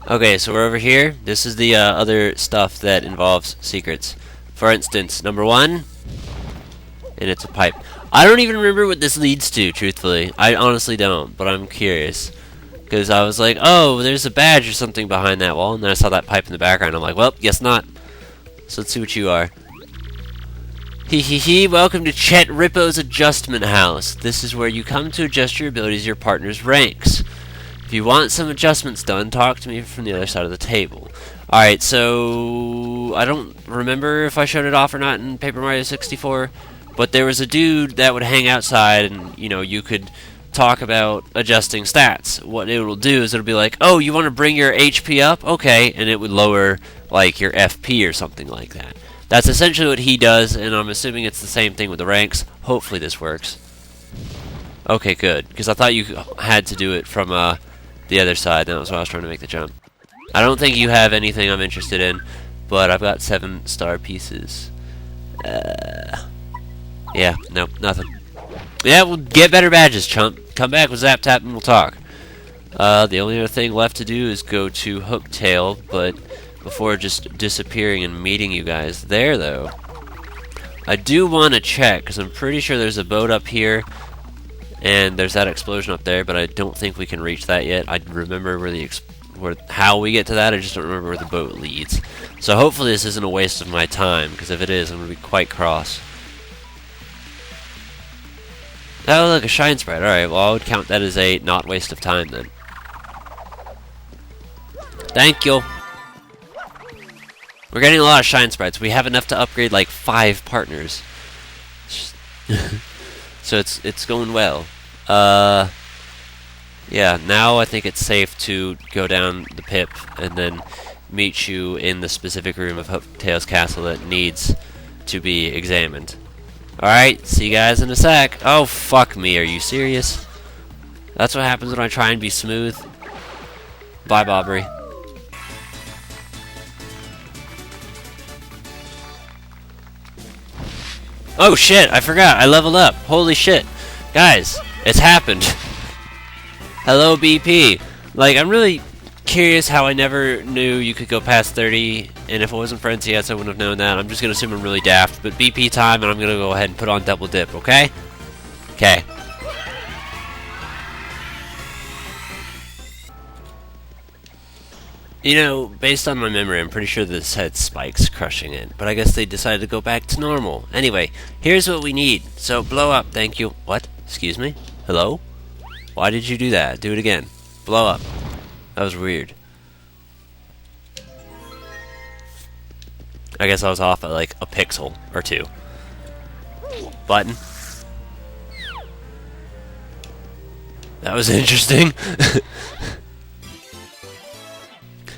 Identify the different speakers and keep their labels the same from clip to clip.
Speaker 1: Okay, so we're over here. This is the other stuff that involves secrets. For instance, number one, and it's a pipe. I don't even remember what this leads to, truthfully. I honestly don't, but I'm curious. Because I was like, oh, there's a badge or something behind that wall, and then I saw that pipe in the background. I'm like, well, guess not. So let's see what you are. Hee hee hee, welcome to Chet Rippo's Adjustment House. This is where you come to adjust your abilities to your partner's ranks. If you want some adjustments done, talk to me from the other side of the table. Alright, so I don't remember if I showed it off or not in Paper Mario 64, but there was a dude that would hang outside and, you know, you could talk about adjusting stats. What it will do is it'll be like, oh, you want to bring your HP up? Okay, and it would lower, like, your FP or something like that. That's essentially what he does, and I'm assuming it's the same thing with the ranks. Hopefully this works. Okay, good, because I thought you had to do it from the other side. That was why I was trying to make the jump. I don't think you have anything I'm interested in, but I've got 7-star pieces. Yeah, nope, nothing. Yeah, we'll get better badges, chump. Come back with Zap Tap and we'll talk. The only other thing left to do is go to Hooktail, but before just disappearing and meeting you guys there, though, I do want to check, because I'm pretty sure there's a boat up here, and there's that explosion up there, but I don't think we can reach that yet. I remember how we get to that, I just don't remember where the boat leads. So hopefully this isn't a waste of my time, because if it is, I'm going to be quite cross. Oh, look, a shine sprite. Alright, well, I would count that as a not waste of time, then. Thank you. We're getting a lot of shine sprites. We have enough to upgrade, like, 5 partners. So it's going well. Yeah, now I think it's safe to go down the pip and then meet you in the specific room of Hooktail's castle that needs to be examined. Alright, see you guys in a sec. Oh, fuck me, are you serious? That's what happens when I try and be smooth. Bye, Bobbery. Oh shit, I forgot, I leveled up. Holy shit. Guys, it's happened. Hello, BP. Like, I'm really curious how I never knew you could go past 30, and if it wasn't for NCS, I wouldn't have known that. I'm just gonna assume I'm really daft, but BP time, and I'm gonna go ahead and put on double dip, okay? Okay. You know, based on my memory, I'm pretty sure this had spikes crushing it, but I guess they decided to go back to normal. Anyway, here's what we need. So, blow up, thank you. What? Excuse me? Hello? Why did you do that? Do it again. Blow up. That was weird. I guess I was off at like a pixel or two. Button. That was interesting.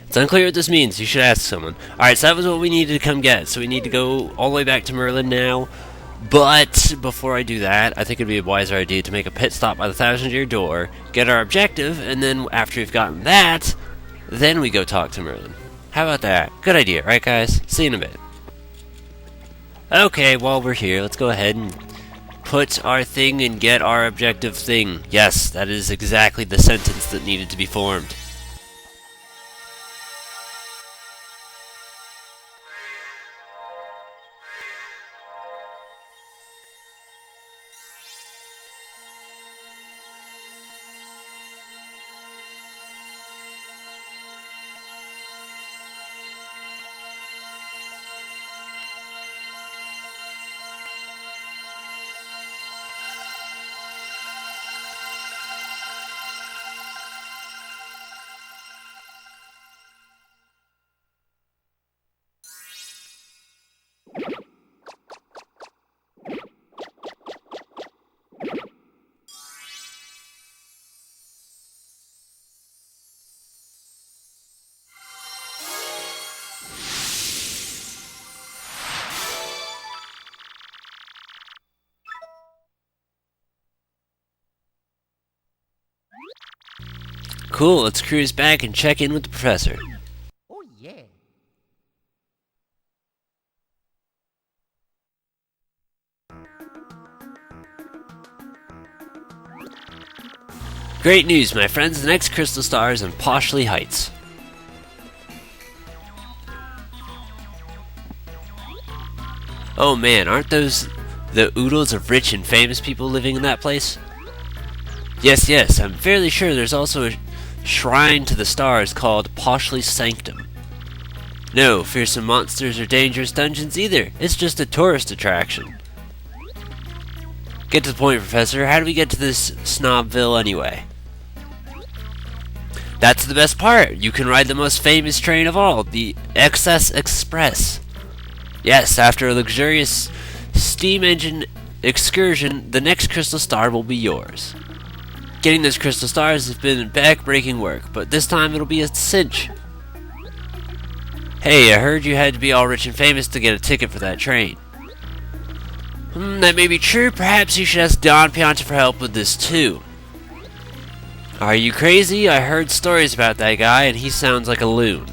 Speaker 1: It's unclear what this means. You should ask someone. Alright, so that was what we needed to come get. So we need to go all the way back to Merlin now. But before I do that, I think it'd be a wiser idea to make a pit stop by the 1,000-year door, get our objective, and then after we've gotten that, then we go talk to Merlin. How about that? Good idea, right guys? See you in a bit. Okay, while we're here, let's go ahead and put our thing and get our objective thing. Yes, that is exactly the sentence that needed to be formed. Cool, let's cruise back and check in with the professor.
Speaker 2: Oh, yeah.
Speaker 1: Great news, my friends. The next crystal star is in Poshley Heights. Oh man, aren't those the oodles of rich and famous people living in that place? Yes, yes, I'm fairly sure there's also a shrine to the stars called Poshly Sanctum. No fearsome monsters or dangerous dungeons either. It's just a tourist attraction. Get to the point, Professor. How do we get to this Snobville anyway? That's the best part. You can ride the most famous train of all, the Excess Express. Yes, after a luxurious steam engine excursion, the next crystal star will be yours. Getting those crystal stars has been back-breaking work, but this time it'll be a cinch. Hey, I heard you had to be all rich and famous to get a ticket for that train. That may be true. Perhaps you should ask Don Pianta for help with this too. Are you crazy? I heard stories about that guy, and he sounds like a loon.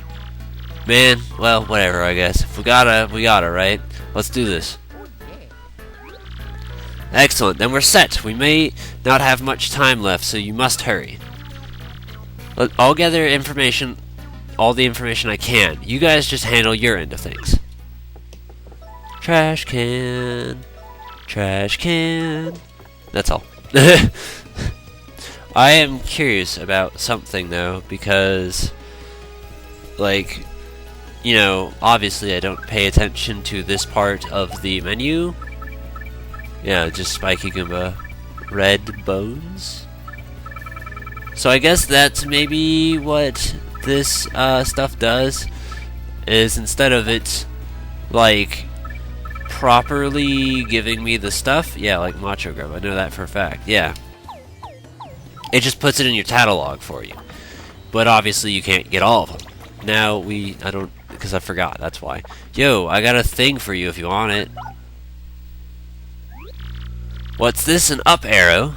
Speaker 1: Man, well, whatever, I guess. If we gotta, we gotta, right? Let's do this. Excellent, then we're set. We may not have much time left, so you must hurry. I'll gather information, all the information I can. You guys just handle your end of things. Trash can. Trash can. That's all. I am curious about something, though, because, like, you know, obviously I don't pay attention to this part of the menu. Yeah, just Spiky Goomba. Red bones? So I guess that's maybe what this stuff does, is instead of it, like, properly giving me the stuff, yeah, like Macho Grub, I know that for a fact, yeah. It just puts it in your catalog for you. But obviously you can't get all of them. Now I don't, because I forgot, that's why. Yo, I got a thing for you if you want it. What's this, an up arrow?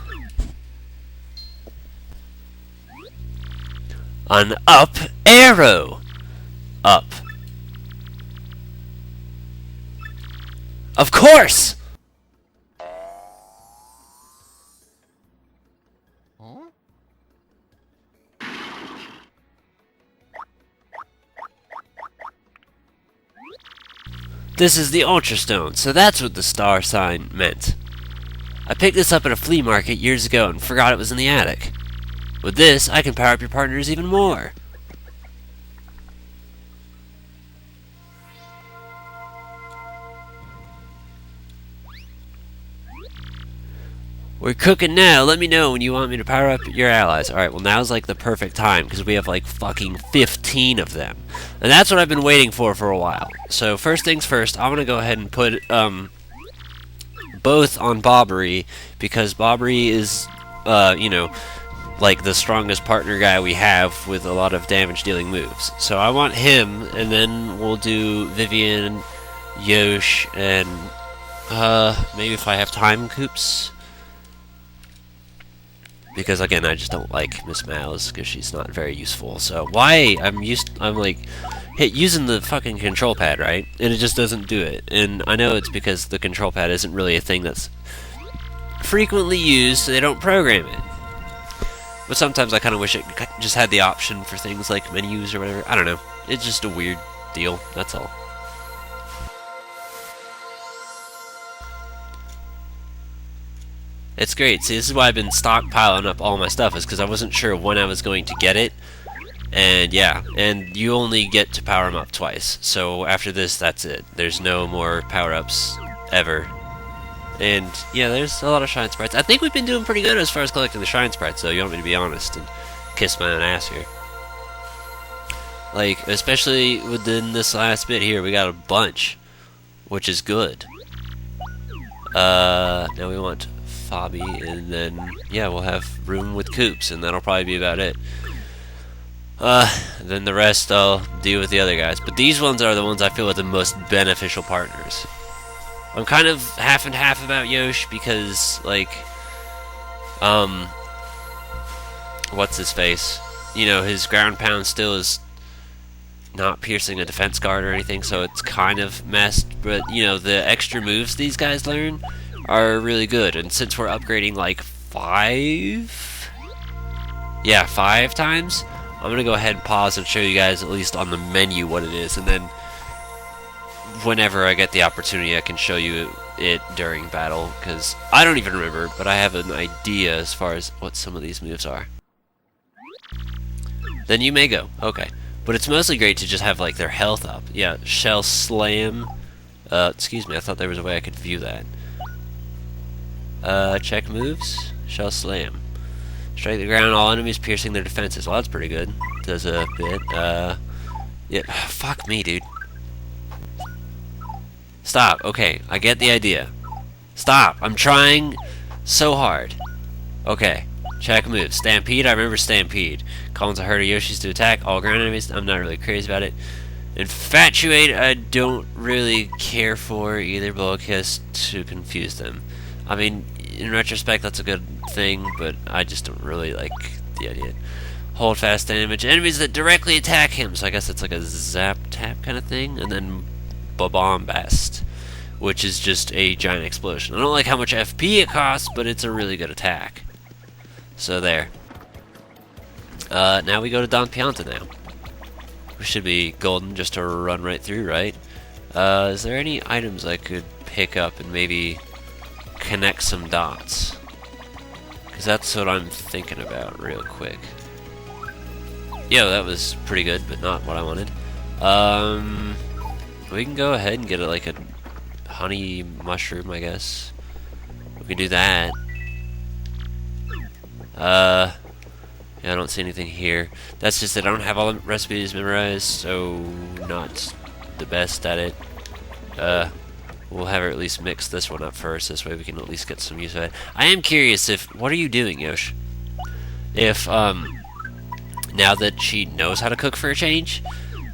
Speaker 1: An up arrow! Up. Of course! This is the Ultra Stone, so that's what the star sign meant. I picked this up at a flea market years ago and forgot it was in the attic. With this, I can power up your partners even more. We're cooking now. Let me know when you want me to power up your allies. Alright, well now's like the perfect time because we have like fucking 15 of them. And that's what I've been waiting for a while. So first things first, I'm going to go ahead and put both on Bobbery, because Bobbery is, you know, like the strongest partner guy we have with a lot of damage dealing moves. So I want him, and then we'll do Vivian, Yosh, and maybe if I have time, Koops. Because again, I just don't like Miss Mouse because she's not very useful. So why I'm like using the fucking control pad, right? And it just doesn't do it. And I know it's because the control pad isn't really a thing that's frequently used, so they don't program it. But sometimes I kind of wish it just had the option for things like menus or whatever. I don't know. It's just a weird deal. That's all. It's great. See, this is why I've been stockpiling up all my stuff, is because I wasn't sure when I was going to get it. And yeah, and you only get to power them up twice. So after this, that's it. There's no more power-ups ever. And yeah, there's a lot of Shine Sprites. I think we've been doing pretty good as far as collecting the Shine Sprites, though. You want me to be honest and kiss my own ass here. Like, especially within this last bit here, we got a bunch, which is good. Now we want Fabi, and then, yeah, we'll have room with Koops, and that'll probably be about it. Then the rest I'll deal with the other guys. But these ones are the ones I feel are the most beneficial partners. I'm kind of half and half about Yosh because, like, what's his face? You know, his ground pound still is not piercing a defense guard or anything, so it's kind of messed. But, you know, the extra moves these guys learn are really good. And since we're upgrading, like, 5 times, I'm going to go ahead and pause and show you guys at least on the menu what it is. And then whenever I get the opportunity, I can show you it during battle, because I don't even remember, but I have an idea as far as what some of these moves are. Then you may go. Okay. But it's mostly great to just have, like, their health up. Yeah, Shell Slam. Excuse me, I thought there was a way I could view that. Check moves. Shell Slam. Strike the ground, all enemies piercing their defenses. Well, that's pretty good. Does a bit. Yeah, fuck me, dude. Stop. Okay, I get the idea. Stop. I'm trying so hard. Okay. Check moves. Stampede, I remember Stampede. Calls a herd of Yoshis to attack all ground enemies. I'm not really crazy about it. Infatuate, I don't really care for either, because to confuse them. I mean, in retrospect, that's a good thing, but I just don't really like the idea. Hold fast damage. Enemies that directly attack him, so I guess it's like a zap tap kind of thing. And then Bombast, which is just a giant explosion. I don't like how much FP it costs, but it's a really good attack. So there. Now we go to Don Pianta now. We should be golden just to run right through, right? Is there any items I could pick up and maybe connect some dots? Because that's what I'm thinking about real quick. Yo, that was pretty good, but not what I wanted. We can go ahead and get like a honey mushroom, I guess. We can do that. Yeah, I don't see anything here. That's just that I don't have all the recipes memorized, so not the best at it. We'll have her at least mix this one up first, this way we can at least get some use of it. I am curious if, what are you doing, Yosh? If, now that she knows how to cook for a change,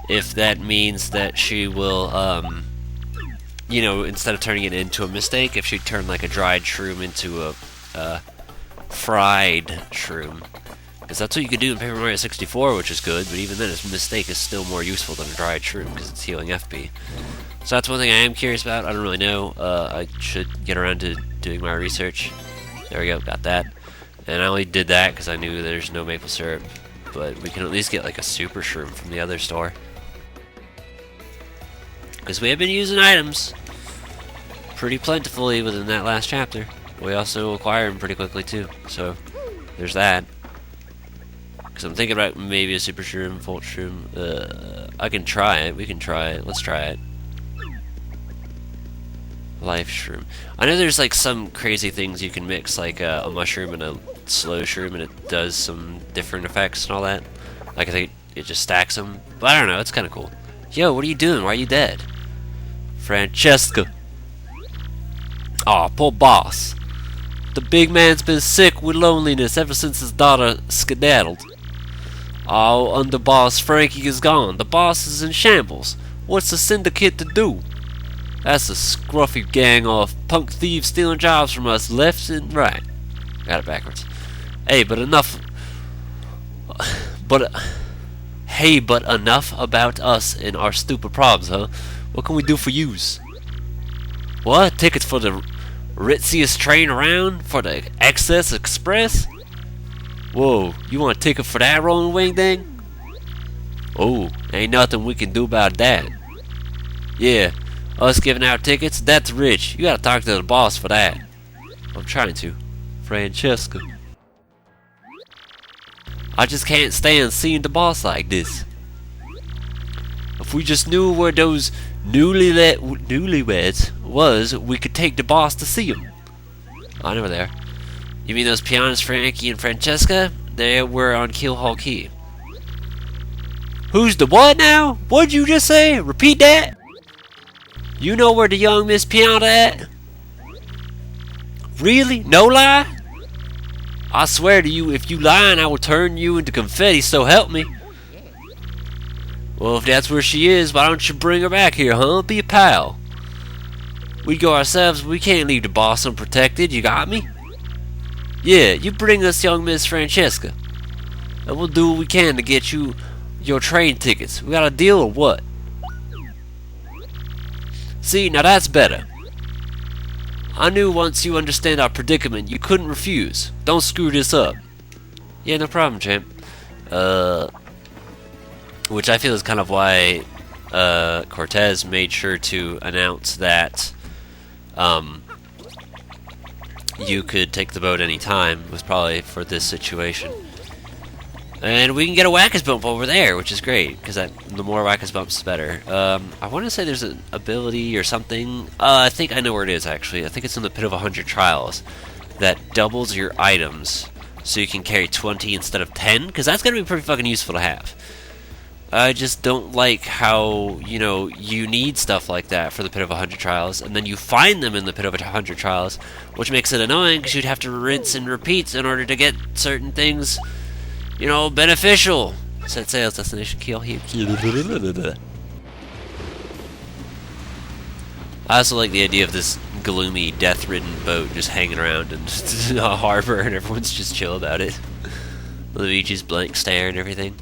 Speaker 1: if that means that she will, you know, instead of turning it into a mistake, if she turned like a dried shroom into a, fried shroom. Because that's what you could do in Paper Mario 64, which is good, but even then, a mistake is still more useful than a dried shroom, because it's healing FP. So that's one thing I am curious about. I don't really know. I should get around to doing my research. There we go, got that. And I only did that because I knew there's no maple syrup. But we can at least get like a super shroom from the other store. Because we have been using items pretty plentifully within that last chapter. We also acquire them pretty quickly too. So there's that. Because I'm thinking about maybe a super shroom, volt shroom. I can try it. We can try it. Let's try it. Life shroom. I know there's like some crazy things you can mix, like a mushroom and a slow shroom, and it does some different effects and all that. Like I think it just stacks them. But I don't know. It's kind of cool. Yo, what are you doing? Why are you dead? Francesca. Aw, poor boss. The big man's been sick with loneliness ever since his daughter skedaddled. Oh, underboss Frankie is gone. The boss is in shambles. What's the syndicate to do? That's a scruffy gang of punk thieves stealing jobs from us left and right. Got it backwards. Hey, but enough. Hey, but enough about us and our stupid problems, huh? What can we do for yous? What? Tickets for the ritziest train around? For the Excess Express? Whoa, you want a ticket for that rolling wing thing? Oh, ain't nothing we can do about that. Yeah, us giving out tickets, that's rich. You gotta talk to the boss for that. I'm trying to. Francesca. I just can't stand seeing the boss like this. If we just knew where those newlyweds was, we could take the boss to see him. I know where they are. You mean those pianists Frankie and Francesca? They were on Keelhaul Key. Who's the what now? What'd you just say? Repeat that? You know where the young Miss Pianta at? Really? No lie? I swear to you, if you lying, I will turn you into confetti, so help me. Well, if that's where she is, why don't you bring her back here, huh? Be a pal. We go ourselves, but we can't leave the boss unprotected, you got me? Yeah, you bring us young Miss Francesca. And we'll do what we can to get you your train tickets. We got a deal or what? See, now that's better. I knew once you understand our predicament, you couldn't refuse. Don't screw this up. Yeah, no problem, champ. Which I feel is kind of why Cortez made sure to announce that you could take the boat anytime. Was probably for this situation. And we can get a Wackus Bump over there, which is great, because the more Wackus Bumps, the better. I want to say there's an ability or something. I think I know where it is, actually. I think it's in the Pit of 100 Trials that doubles your items, so you can carry 20 instead of 10, because that's going to be pretty fucking useful to have. I just don't like how, you need stuff like that for the Pit of 100 Trials, and then you find them in the Pit of 100 Trials, which makes it annoying, because you'd have to rinse and repeat in order to get certain things, beneficial. Set sails, destination Keel. I also like the idea of this gloomy, death-ridden boat just hanging around in a harbor, and everyone's just chill about it. The beach is blank stare and everything.